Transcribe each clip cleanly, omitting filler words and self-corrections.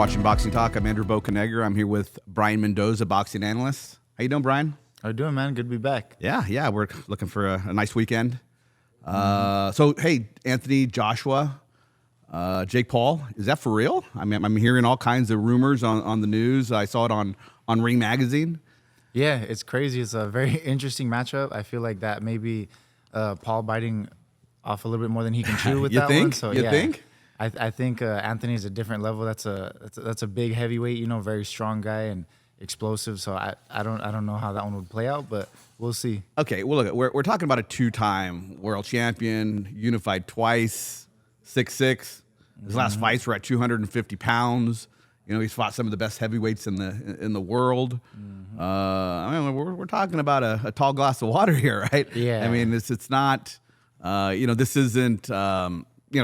watching Boxing Talk. I'm Andrew Bocanegra. I'm here with Brian Mendoza, boxing analyst. How you doing, Brian? How you doing, man? Good to be back. Yeah. We're looking for a nice weekend. So, hey, Anthony, Joshua, Jake Paul, is that for real? I mean, I'm hearing all kinds of rumors on the news. I saw it on Ring Magazine. Yeah, it's crazy. It's a very interesting matchup. I feel like that maybe Paul biting off a little bit more than he can chew with You that think? one. So You yeah, think? I think Anthony's a different level. That's a big heavyweight. You know, very strong guy and explosive. So I don't know how that one would play out, but we'll see. Okay, well, look, we're talking about a two-time world champion, unified twice, 6'6". His last fights were at 250 pounds. You know, he's fought some of the best heavyweights in the world. I mean, we're talking about a tall glass of water here, right? Yeah. I mean, it's not. This isn't.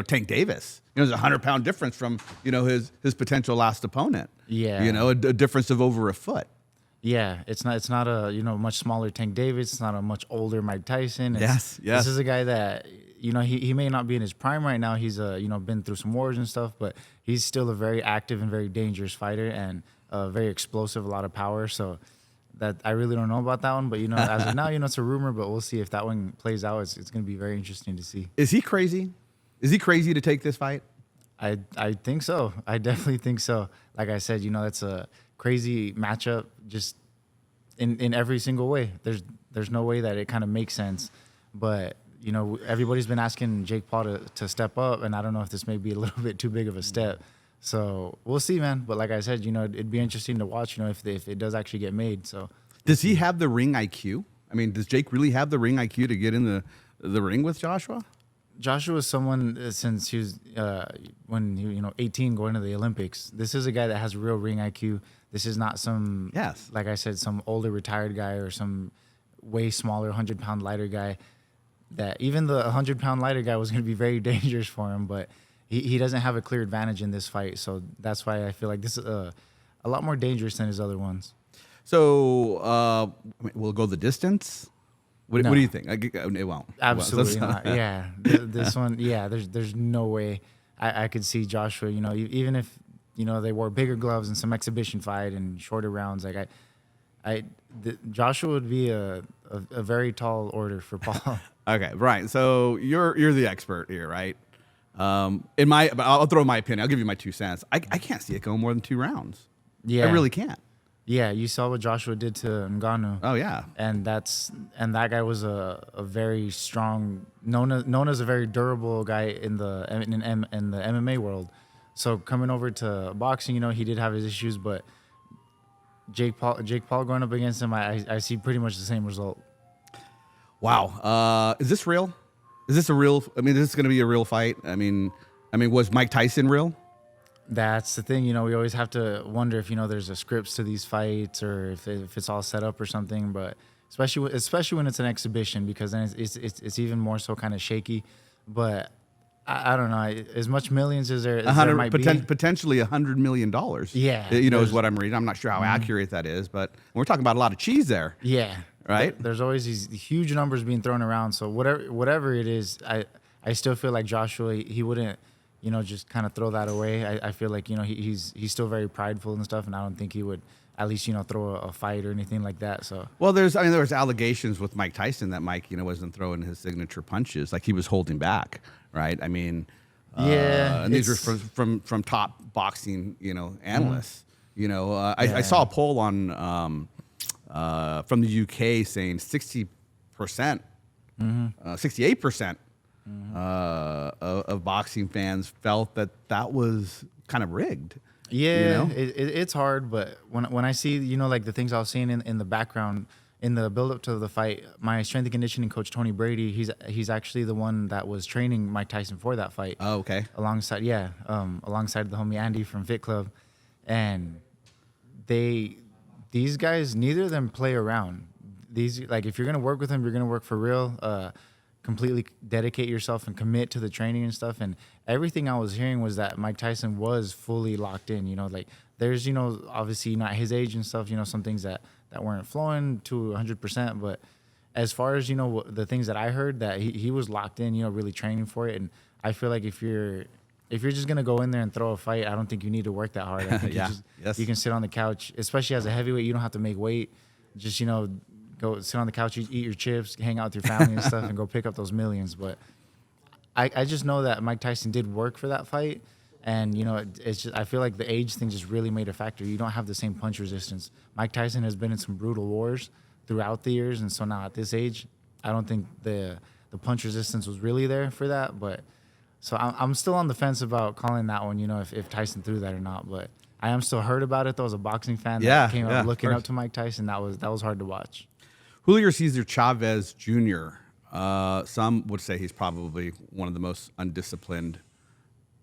Tank Davis. You know, there's a 100-pound difference from his potential last opponent. Yeah. You know, a difference of over a foot. Yeah, it's not a much smaller Tank Davis. It's not a much older Mike Tyson. Yes. This is a guy that he may not be in his prime right now. He's been through some wars and stuff, but he's still a very active and very dangerous fighter and very explosive, a lot of power. So that I really don't know about that one, but as of now, it's a rumor, but we'll see if that one plays out. It's going to be very interesting to see. Is he crazy? Is he crazy to take this fight? I think so. I definitely think so. Like I said, that's a crazy matchup just in every single way. There's no way that it kind of makes sense. But, everybody's been asking Jake Paul to step up, and I don't know if this may be a little bit too big of a step. So we'll see, man. But like I said, it'd be interesting to watch, if it does actually get made. So does he have the ring IQ? I mean, does Jake really have the ring IQ to get in the ring with Joshua? Joshua is someone since he was 18 going to the Olympics. This is a guy that has real ring IQ. This is not some, like I said, some older retired guy or some way smaller 100-pound lighter guy. That even the 100-pound lighter guy was going to be very dangerous for him, but he doesn't have a clear advantage in this fight. So that's why I feel like this is a lot more dangerous than his other ones. So we'll go the distance. What do you think? It won't. Absolutely not. Yeah, this one. Yeah, there's no way I could see Joshua. Even if they wore bigger gloves and some exhibition fight and shorter rounds, like Joshua would be a very tall order for Paul. Okay, Brian. So you're the expert here, right? I'll throw my opinion. I'll give you my 2 cents. I can't see it going more than 2 rounds. Yeah, I really can't. Yeah, you saw what Joshua did to Ngannou. Oh yeah, and that guy was a very strong, known as a very durable guy in the MMA world. So coming over to boxing, he did have his issues, but Jake Paul going up against him, I see pretty much the same result. Wow, is this real? Is this a real? I mean, is this going to be a real fight? I mean, was Mike Tyson real? That's the thing, we always have to wonder if there's a scripts to these fights or if it's all set up or something. But especially when it's an exhibition, because then it's even more so kind of shaky. But I don't know, as much millions as there might be, potentially $100 million. Yeah, is what I'm reading. I'm not sure how accurate that is, but we're talking about a lot of cheese there. Yeah, right. There's always these huge numbers being thrown around. So whatever it is, I still feel like Joshua, he wouldn't. Just kind of throw that away. I feel like, he's still very prideful and stuff, and I don't think he would at least, throw a fight or anything like that. So well, there was allegations with Mike Tyson that Mike, wasn't throwing his signature punches, like he was holding back, right? I mean, and these were from top boxing, analysts. Mm-hmm. I saw a poll on from the UK saying 60%, 68%. Of boxing fans felt that was kind of rigged. Yeah, it's hard, but when I see like the things I was seeing in the background in the build up to the fight, my strength and conditioning coach Tony Brady, he's actually the one that was training Mike Tyson for that fight. Oh, okay. Alongside the homie Andy from Fit Club, and these guys, neither of them play around. If you're gonna work with them, you're gonna work for real. Completely dedicate yourself and commit to the training and stuff. And everything I was hearing was that Mike Tyson was fully locked in. There's obviously not his age and stuff. Some things that weren't flowing to 100%. But as far as the things that I heard, that he was locked in. Really training for it. And I feel like if you're if you're just gonna go in there and throw a fight, I don't think you need to work that hard. I think you can sit on the couch, especially as a heavyweight. You don't have to make weight. Just go sit on the couch, eat your chips, hang out with your family and stuff, and go pick up those millions. But I just know that Mike Tyson did work for that fight, and it's just I feel like the age thing just really made a factor. You don't have the same punch resistance. Mike Tyson has been in some brutal wars throughout the years, and so now at this age, I don't think the punch resistance was really there for that. But so I'm still on the fence about calling that one, if Tyson threw that or not. But I am still hurt about it though as a boxing fan that came up looking up to Mike Tyson. That was hard to watch. Julio Cesar Chavez Jr. Some would say he's probably one of the most undisciplined,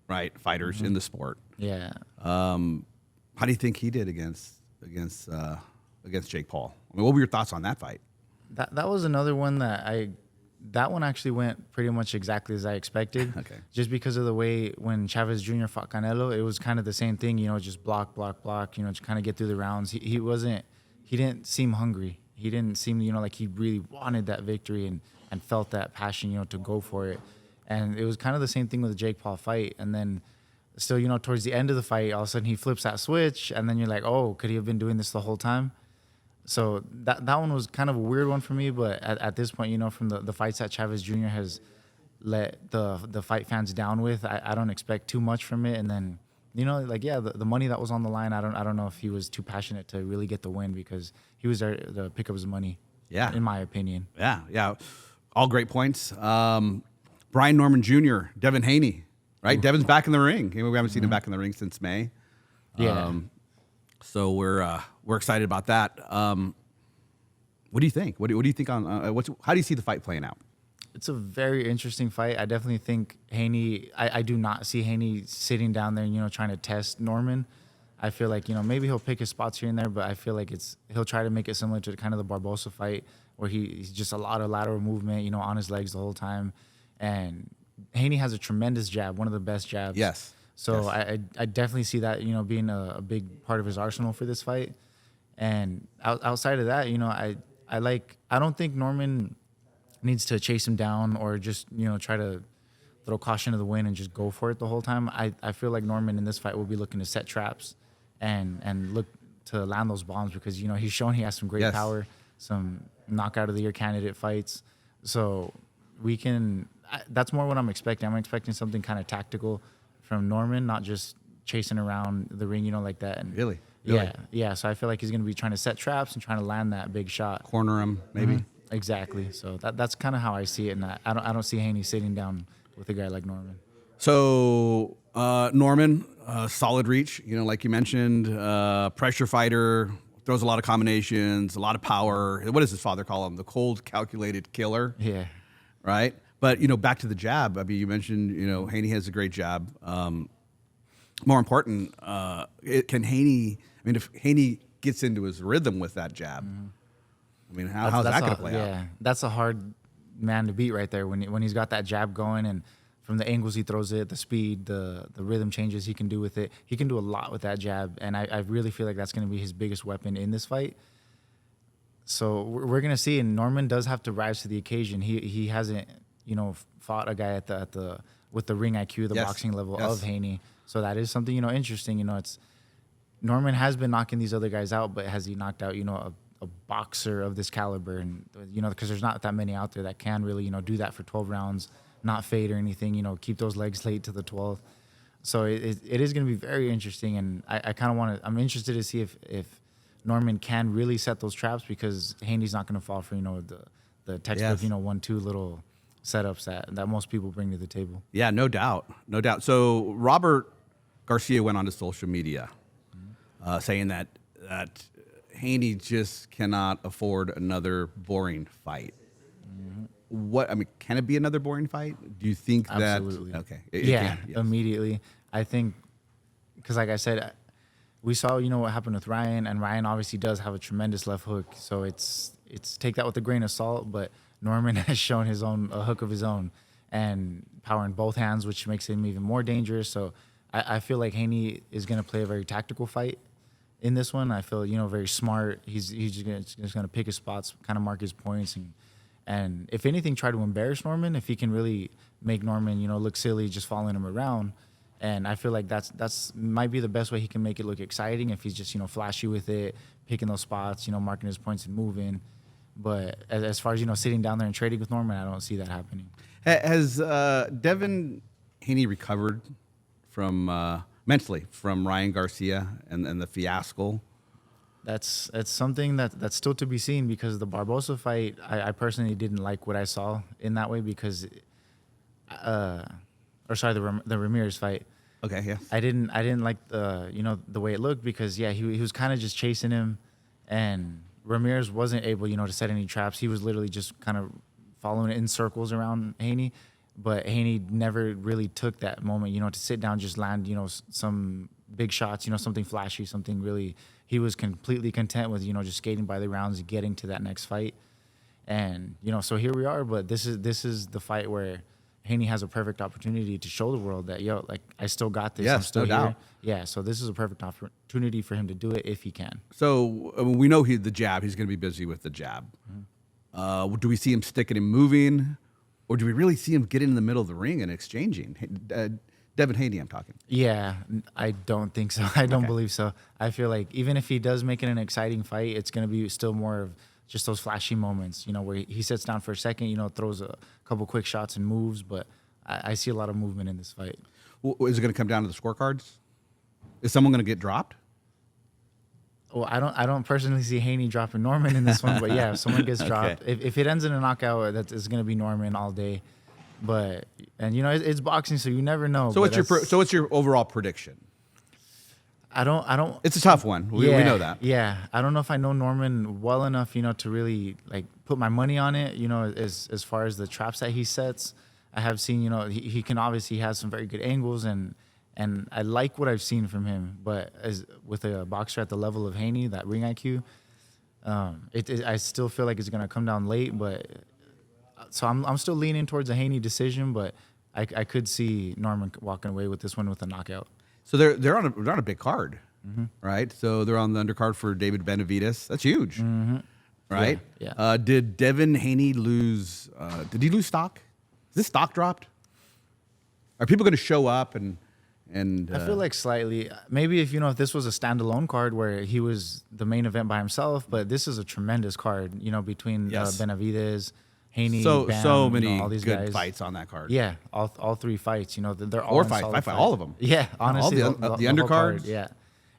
fighters in the sport. Yeah. How do you think he did against Jake Paul? I mean, what were your thoughts on that fight? That was another one that one actually went pretty much exactly as I expected. Okay. Just because of the way when Chavez Jr. fought Canelo, it was kind of the same thing, just block, just kind of get through the rounds. He didn't seem hungry. He didn't seem, like he really wanted that victory and felt that passion, to go for it. And it was kind of the same thing with the Jake Paul fight. And then still, towards the end of the fight, all of a sudden he flips that switch, and then you're like, oh, could he have been doing this the whole time? So that one was kind of a weird one for me. But at this point, from the fights that Chavez Jr. has let the fight fans down with, I don't expect too much from it. And then, the money that was on the line, I don't know if he was too passionate to really get the win because he was there to pick up his money. Yeah, in my opinion. Yeah. All great points. Brian Norman Jr., Devin Haney, right? Ooh. Devin's back in the ring. We haven't seen him back in the ring since May. Yeah. So we're excited about that. What do you think? What do you think on how do you see the fight playing out? It's a very interesting fight. I definitely think Haney. I do not see Haney sitting down there and trying to test Norman. I feel like maybe he'll pick his spots here and there, but I feel like he'll try to make it similar to kind of the Barbosa fight where he's just a lot of lateral movement, on his legs the whole time. And Haney has a tremendous jab, one of the best jabs. Yes. So yes. I definitely see that, being a big part of his arsenal for this fight. And outside of that, I don't think Norman needs to chase him down or just, try to throw caution to the wind and just go for it the whole time. I feel like Norman in this fight will be looking to set traps and look to land those bombs because, he's shown he has some great power, some knockout of the year candidate fights. So that's more what I'm expecting. I'm expecting something kind of tactical from Norman, not just chasing around the ring, like that. And really? Yeah. So I feel like he's going to be trying to set traps and trying to land that big shot. Corner him, maybe. Mm-hmm. Exactly. So that's kind of how I see it. And I don't see Haney sitting down with a guy like Norman. So Norman, solid reach, like you mentioned, pressure fighter, throws a lot of combinations, a lot of power. What does his father call him? The cold, calculated killer. Yeah. Right? But, back to the jab. I mean, you mentioned, Haney has a great jab. More important, can Haney, if Haney gets into his rhythm with that jab, how's that going to play out? Yeah, that's a hard man to beat right there when he's got that jab going and from the angles he throws it, the speed, the rhythm changes he can do with it. He can do a lot with that jab, and I really feel like that's going to be his biggest weapon in this fight. So we're going to see, and Norman does have to rise to the occasion. He hasn't, fought a guy at the with the ring IQ, the boxing level of Haney. So that is something, interesting. It's Norman has been knocking these other guys out, but has he knocked out, a boxer of this caliber? And, because there's not that many out there that can really, do that for 12 rounds, not fade or anything, keep those legs late to the 12th. So it is going to be very interesting. And I kind of I'm interested to see if Norman can really set those traps because Haney's not going to fall for, the textbook, 1-2 little setups that most people bring to the table. Yeah, no doubt. So Robert Garcia went onto social media saying that Haney just cannot afford another boring fight. Mm-hmm. Can it be another boring fight? Do you think Absolutely. That? Okay. Yes. Immediately. I think, because like I said, we saw, what happened with Ryan, and Ryan obviously does have a tremendous left hook. So it's take that with a grain of salt, but Norman has shown a hook of his own and power in both hands, which makes him even more dangerous. So I feel like Haney is going to play a very tactical fight in this one. I feel, very smart. He's just going to pick his spots, kind of mark his points, and if anything, try to embarrass Norman. If he can really make Norman, look silly just following him around, And I feel like that's might be the best way he can make it look exciting if he's just, you know, flashy with it, picking those spots, you know, marking his points and moving. But as far as, you know, sitting down there and trading with Norman, I don't see that happening. Has Devin Haney recovered from mentally from Ryan Garcia and the fiasco? That's something that's still to be seen, because the Barbosa fight, I personally didn't like what I saw in that way, because the Ramirez fight. Okay, yeah. I didn't like the way it looked, because he was kind of just chasing him, and Ramirez wasn't able, you know, to set any traps. He was literally just kind of following in circles around Haney, but Haney never really took that moment, you know, to sit down, just land, you know, some big shots, you know, something flashy, something really. He was completely content with, you know, just skating by the rounds, getting to that next fight, and you know, so here we are. But this is the fight where Haney has a perfect opportunity to show the world that, yo, like, I still got this. Yes, I'm still no here. doubt. Yeah, so this is a perfect opportunity for him to do it if he can. So we know the jab. He's going to be busy with the jab. Do we see him sticking and moving, or do we really see him getting in the middle of the ring and exchanging? Devin Haney, I'm talking. Yeah, I don't think so. I don't believe so. I feel like even if he does make it an exciting fight, it's going to be still more of just those flashy moments, you know, where he sits down for a second, you know, throws a couple quick shots and moves. But I see a lot of movement in this fight. Well, is it going to come down to the scorecards? Is someone going to get dropped? Well, I don't personally see Haney dropping Norman in this one, but yeah, if someone gets dropped, if it ends in a knockout, that is going to be Norman all day. But you know, it's boxing, so you never know. So what's your overall prediction? I don't. It's a tough one. We know that. Yeah, I don't know if I know Norman well enough, you know, to really like put my money on it. You know, as far as the traps that he sets, I have seen. You know, he can obviously has some very good angles, and I like what I've seen from him. But as with a boxer at the level of Haney, that ring IQ, I still feel like it's gonna come down late. But so I'm still leaning towards a Haney decision, but I could see Norman walking away with this one with a knockout. So they're on a big card, right? So they're on the undercard for David Benavidez. That's huge, right? Yeah. Did Devin Haney lose? Did he lose stock? Is this stock dropped? Are people going to show up and? I feel like slightly. Maybe if this was a standalone card where he was the main event by himself, but this is a tremendous card. You know, between Benavidez, Haney, Bam, so many all these good guys. Fights on that card. Yeah, all three fights. You know, they're all fight, all of them. Yeah, honestly, all the undercards. Yeah,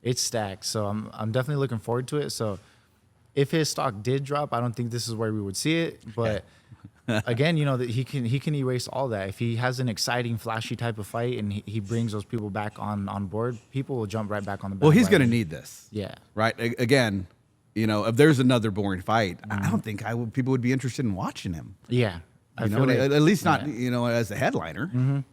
it's stacked. So I'm definitely looking forward to it. So if his stock did drop, I don't think this is where we would see it. But again, you know, that he can erase all that. If he has an exciting, flashy type of fight and he brings those people back on board, people will jump right back on the bandwagon. Well, he's going to need this. Yeah. Right. Again, you know, if there's another boring fight, I don't think people would be interested in watching him. Yeah. At least not, you know, as a headliner.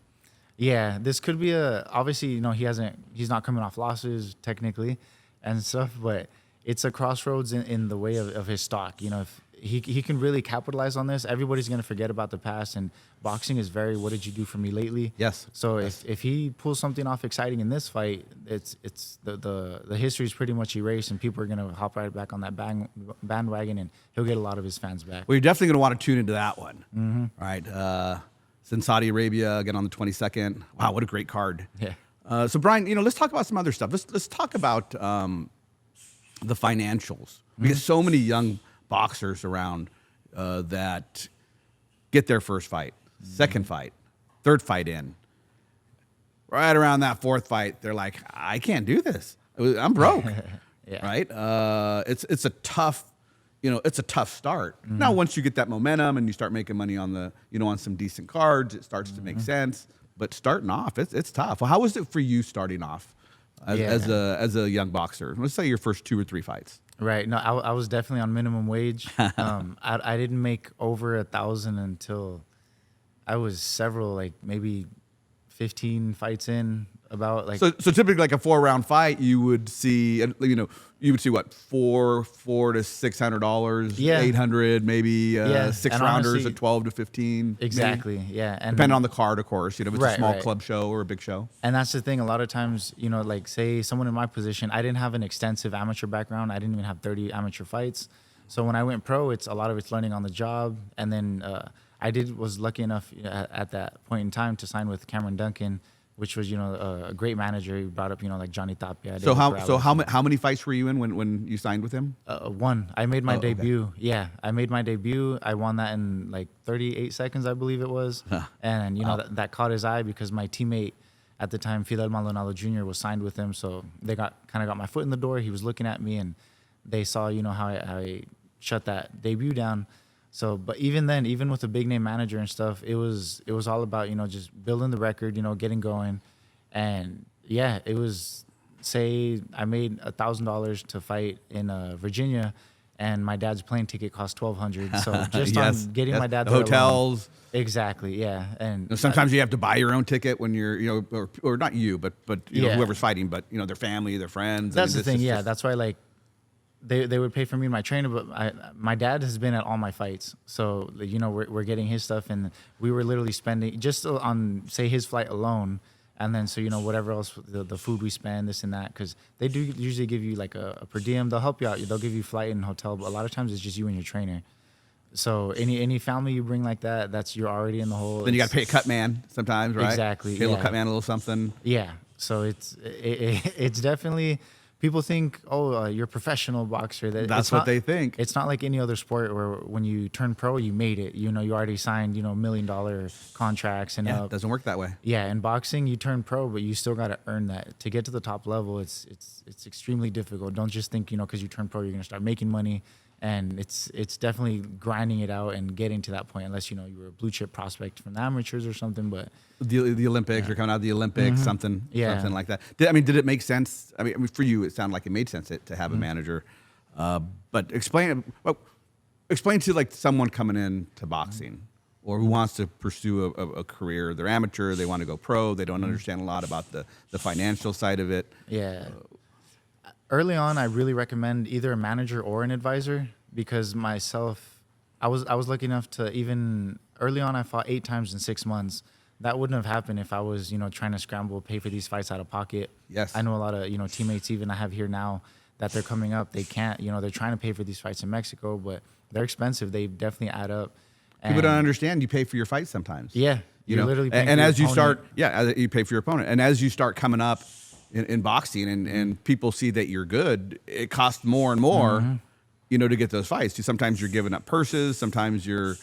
Yeah, this could be obviously, you know, he's not coming off losses technically and stuff, but it's a crossroads in the way of his stock. You know, if he can really capitalize on this, everybody's going to forget about the past, and boxing is very, what did you do for me lately? Yes. So if he pulls something off exciting in this fight, it's the history is pretty much erased, and people are going to hop right back on that bandwagon, and he'll get a lot of his fans back. Well, you're definitely going to want to tune into that one. Right. It's in Saudi Arabia again on the 22nd. Wow, what a great card. Yeah. So Brian, you know, let's talk about some other stuff. Let's talk about the financials. We get so many young boxers around that get their first fight, second fight, third fight in. Right around that fourth fight, they're like, I can't do this. I'm broke. Yeah. Right? It's a tough, you know, it's a tough start. Now, once you get that momentum and you start making money on on some decent cards, it starts to make sense. But starting off, it's tough. Well, how was it for you starting off as a young boxer? Let's say your first 2 or 3 fights. Right. No, I was definitely on minimum wage. I didn't make over 1,000 until I was several, like maybe 15 fights in. About like so typically like a 4-round fight, you would see what $400 to $600, Yeah. 800 maybe 6 rounders honestly, at 12 to 15. Exactly. Maybe. Yeah. And depending on the card, of course. You know, if it's a small Right. club show or a big show. And that's the thing. A lot of times, you know, like say someone in my position, I didn't have an extensive amateur background. I didn't even have 30 amateur fights. So when I went pro, a lot of it's learning on the job. And then was lucky enough at that point in time to sign with Cameron Duncan which was a great manager. He brought up like Johnny Tapia. So how many fights were you in when you signed with him? One. I made my debut. Okay. Yeah, I made my debut. I won that in like 38 seconds, I believe it was. And wow. that caught his eye because my teammate at the time, Fidel Maldonado Jr. was signed with him. So they got my foot in the door. He was looking at me, and they saw how I shut that debut down. So, but even then, even with a big name manager and stuff, it was all about just building the record, getting going, and yeah, it was. Say I made $1,000 to fight in Virginia, and my dad's plane ticket cost $1,200. So just yes, on getting my dad the hotels. Exactly, yeah. And sometimes you have to buy your own ticket when you're or not you, but whoever's fighting, but their family, their friends. That's the thing, yeah. That's why they would pay for me and my trainer, but my dad has been at all my fights, so we're getting his stuff, and we were literally spending just on say his flight alone. And then, so, whatever else, the food we spend, this and that, because they do usually give you like a per diem. They'll help you out. They'll give you flight and hotel, but a lot of times it's just you and your trainer. So any family you bring like that, you're already in the hole. Then you got to pay a cut man sometimes, right? Exactly. Pay a little cut man, a little something. Yeah. So it's definitely. People think, you're a professional boxer. That's what they think. It's not like any other sport where when you turn pro, you made it. You already signed, $1 million contracts and it doesn't work that way. Yeah, in boxing, you turn pro, but you still got to earn that. To get to the top level, it's extremely difficult. Don't just think, because you turn pro, you're going to start making money. And it's definitely grinding it out and getting to that point, unless you were a blue chip prospect from the amateurs or something. But the Olympics, you're coming out of the Olympics, something like that. Did it make sense? I mean, for you, it sounded like it made sense to have a manager. But explain to like someone coming in to boxing or who wants to pursue a career. They're amateur, they want to go pro, they don't understand a lot about the financial side of it. Yeah. Early on, I really recommend either a manager or an advisor, because myself, I was lucky enough to even early on, I fought 8 times in 6 months. That wouldn't have happened if I was, trying to scramble, pay for these fights out of pocket. Yes. I know a lot of, teammates even I have here now that they're coming up. They can't, they're trying to pay for these fights in Mexico, but they're expensive. They definitely add up. And people don't understand you pay for your fights sometimes. Yeah. You're literally paying and for as your you opponent. start, you pay for your opponent. And as you start coming up in boxing and people see that you're good, it costs more and more, to get those fights. Sometimes you're giving up purses. Sometimes you're,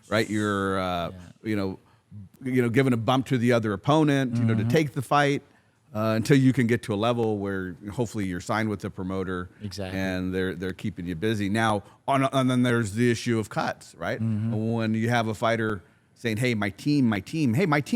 right, you're, giving a bump to the other opponent, to take the fight until you can get to a level where hopefully you're signed with the promoter. Exactly. And they're keeping you busy. Now, and then there's the issue of cuts, right? When you have a fighter saying, hey, my team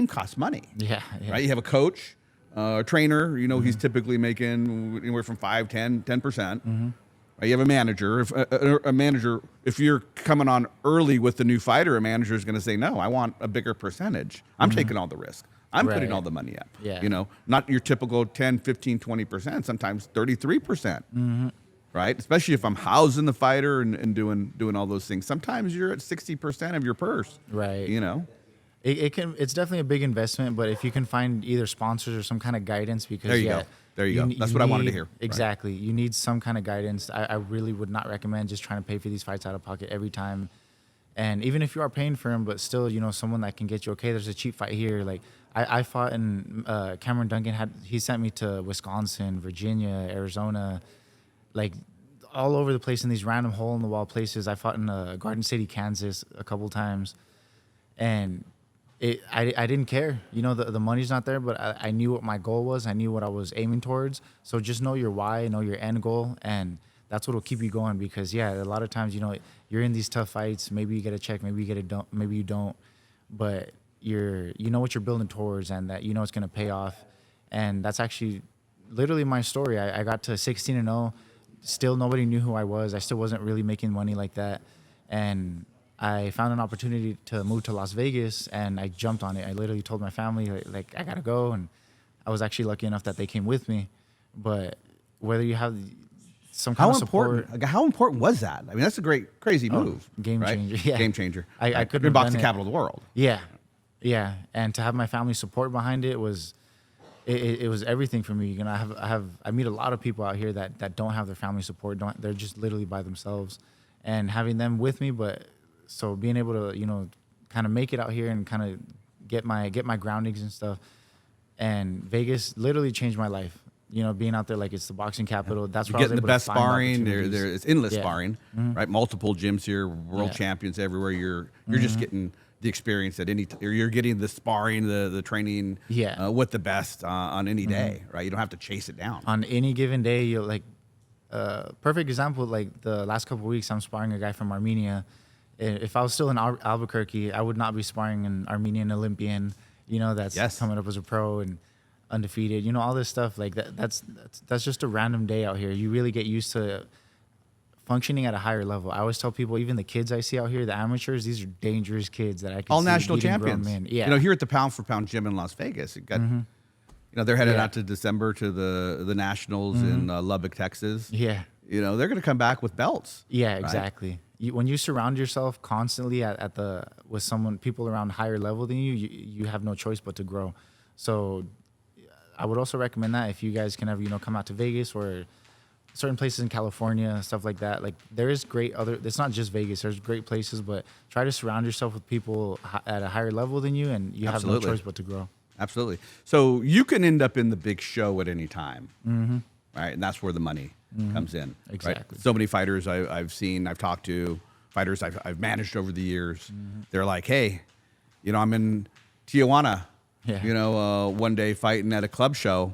costs money. Yeah. Right? You have a coach, a trainer, he's typically making anywhere from 5-10%. Right? You have a manager. If a manager, if you're coming on early with the new fighter, a manager is going to say, no, I want a bigger percentage. I'm taking all the risk. I'm putting all the money up. Yeah. Not your typical 10, 15, 20%, sometimes 33%. Right? Especially if I'm housing the fighter and doing all those things. Sometimes you're at 60% of your purse. Right. It's definitely a big investment, but if you can find either sponsors or some kind of guidance, because there you go. That's what I wanted to hear. Exactly. Right. You need some kind of guidance. I really would not recommend just trying to pay for these fights out of pocket every time. And even if you are paying for them, but still, someone that can get you, okay, there's a cheap fight here. Like I fought in, Cameron Duncan he sent me to Wisconsin, Virginia, Arizona, like all over the place in these random hole in the wall places. I fought in Garden City, Kansas a couple times, and I didn't care. The money's not there, but I knew what my goal was. I knew what I was aiming towards. So just know your why, know your end goal, and that's what will keep you going. Because a lot of times, you're in these tough fights. Maybe you get a check, maybe maybe you don't, but you know what you're building towards, and that it's going to pay off. And that's actually literally my story. I got to 16-0. Still, nobody knew who I was. I still wasn't really making money like that, and I found an opportunity to move to Las Vegas, and I jumped on it. I literally told my family, like I gotta go, and I was actually lucky enough that they came with me. But whether you have some kind of support, how important was that? I mean, that's a crazy move. Game right? changer. Yeah. Game changer. I couldn't have boxing done it. capital of the world. Yeah, and to have my family support behind it was. It was everything for me. I meet a lot of people out here that don't have their family support. They're just literally by themselves, and having them with me. But so being able to kind of make it out here and kind of get my groundings and stuff, And Vegas literally changed my life. You know, being out there, like, it's the boxing capital. That's where You're I was getting able the best to find sparring. opportunities. It's endless sparring, right? Multiple gyms here, world Yeah. champions everywhere. You're just getting the experience at or you're getting the sparring, the training with the best on any day, right? You don't have to chase it down. On any given day, you're like, perfect example, like the last couple of weeks, I'm sparring a guy from Armenia. If I was still in Albuquerque, I would not be sparring an Armenian Olympian, you know, that's coming up as a pro and undefeated, you know, all this stuff like that. That's just a random day out here. You really get used to functioning at a higher level. I always tell people, even the kids I see out here, the amateurs, these are dangerous kids that I can all see national beating champions. grown men. Yeah, you know, here at the Pound for Pound gym in Las Vegas, you got, you know, they're headed out to December to the nationals in Lubbock, Texas. Yeah, you know, they're going to come back with belts. Yeah, right? exactly. When you surround yourself constantly with people around higher level than you have no choice but to grow. So I would also recommend that if you guys can ever, you know, come out to Vegas or certain places in California, stuff like that. Like, there is it's not just Vegas, there's great places, but try to surround yourself with people at a higher level than you, and you have no choice but to grow. Absolutely. So you can end up in the big show at any time, right? And that's where the money comes in. Exactly. Right? So many fighters I've seen, I've talked to, fighters I've managed over the years. They're like, hey, you know, I'm in Tijuana, you know, one day fighting at a club show.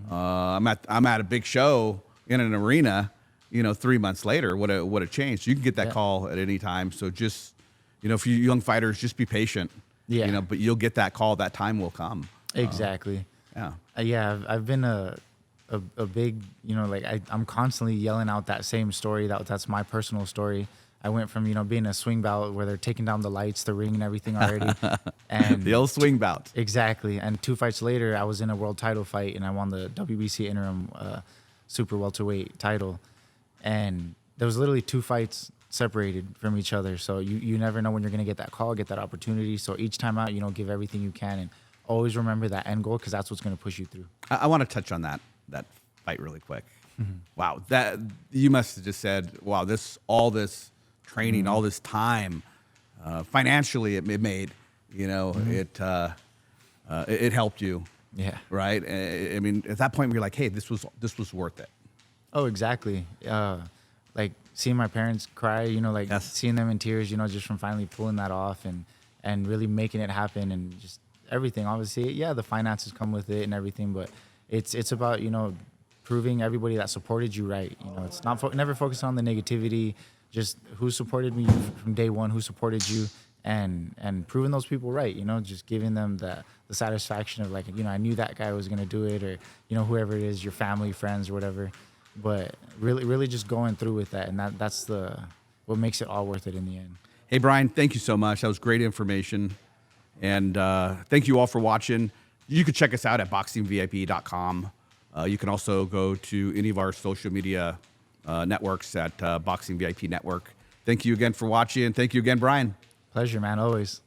I'm at a big show in an arena, you know, 3 months later. What a change. You can get that call at any time. So just, you know, for you young fighters, just be patient. You know, but you'll get that call. That time will come. Exactly. I've been a big, you know, like I'm constantly yelling out that same story. That's my personal story. I went from, you know, being a swing bout where they're taking down the lights, the ring and everything already. And the old swing bout. Exactly. And 2 fights later, I was in a world title fight and I won the WBC interim super welterweight title. And there was literally 2 fights separated from each other. So you never know when you're going to get that call, get that opportunity. So each time out, you know, give everything you can and always remember that end goal, because that's what's going to push you through. I want to touch on that fight really quick. Wow. That you must have just said, wow, all this training, all this time, financially it made, you know, it helped you. Yeah. Right. I mean, at that point, you're like, hey, this was worth it. Oh, exactly. Like seeing my parents cry, you know, like seeing them in tears, you know, just from finally pulling that off and really making it happen, and just everything. Obviously, the finances come with it and everything, but it's about, you know, proving everybody that supported you right. You know, it's not never focus on the negativity, just who supported me from day one, who supported you, and proving those people right. You know, just giving them the satisfaction of, like, you know, I knew that guy was gonna do it, or, you know, whoever it is, your family, friends, or whatever. But really just going through with that, and that's what makes it all worth it in the end. Hey, Brian, thank you so much. That was great information. And thank you all for watching. You can check us out at boxingvip.com. You can also go to any of our social media networks at Boxing VIP Network. Thank you again for watching. Thank you again, Brian. Pleasure, man, always.